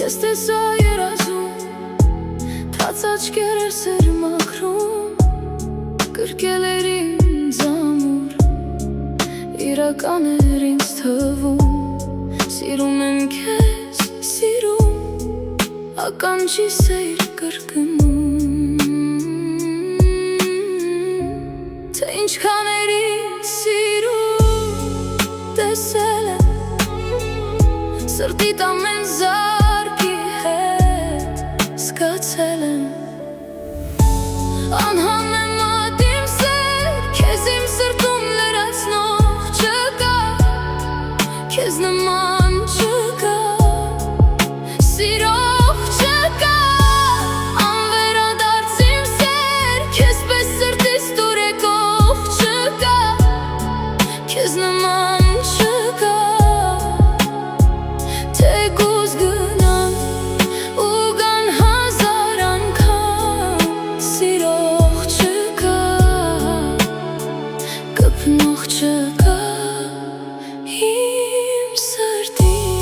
Քեզ տեսա երազում, թաց աչքեր էր սեր մաքրում, կրկել էր ինձ ամուր, իրական էր ինձ թվում, սիրում եմ քեզ, սիրում, ականջի սեր կրկնում, թե ինչքան էր ինձ սիրում, տեսել եմ սրտիդ ամեն զարկի հետ, զգացել եմ անհամեմատ իմ սեր, քեզ իմ սրտում լրացնող չկա, քեզ նման չկա, սիրող չկա, անվերադարձ իմ սեր, քեզ պես սրտիս դուր եկող չկա, քեզ նման չկա, թեկուզ գնան ու գան հազար անգամ, սիրող չկա, կպնող չկա իմ սրտին։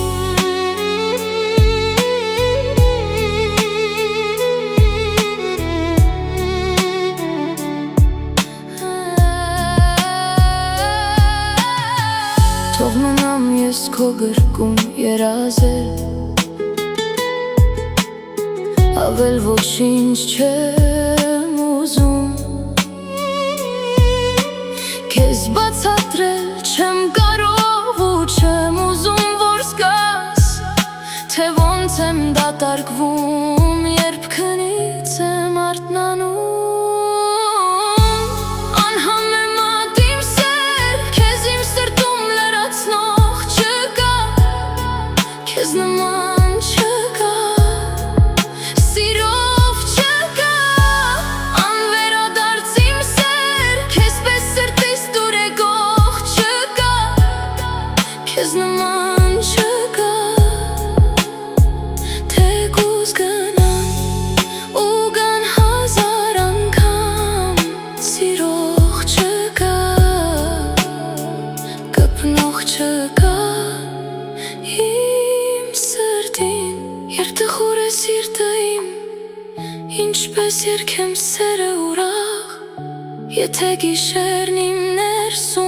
Թող մնամ ես քո գրկում երազել, ավել ոչինչ չեմ ուզում, քեզ բացատրել չեմ կարող ու չեմ ուզում, որ զգաս, թե ոնց եմ դատարկվում, երբ քնից եմ արթնանում, անհամեմատ իմ սեր, քեզ իմ սրտում լրացնող չկա, քեզ նման չկա, սիրով չկա, անվերադարձ իմ սեր, քեզ պես սրտիս դուր եկող չկա, քեզ նման չկա, թեկուզ գնան ու գան հազար անգամ, սիրող չկա, կպնող չկա իմ սրտին, երբ տխուր է սիրտը իմ, ինչպես երգեմ սերը ուրախ, եթե գիշերն իմ ներսում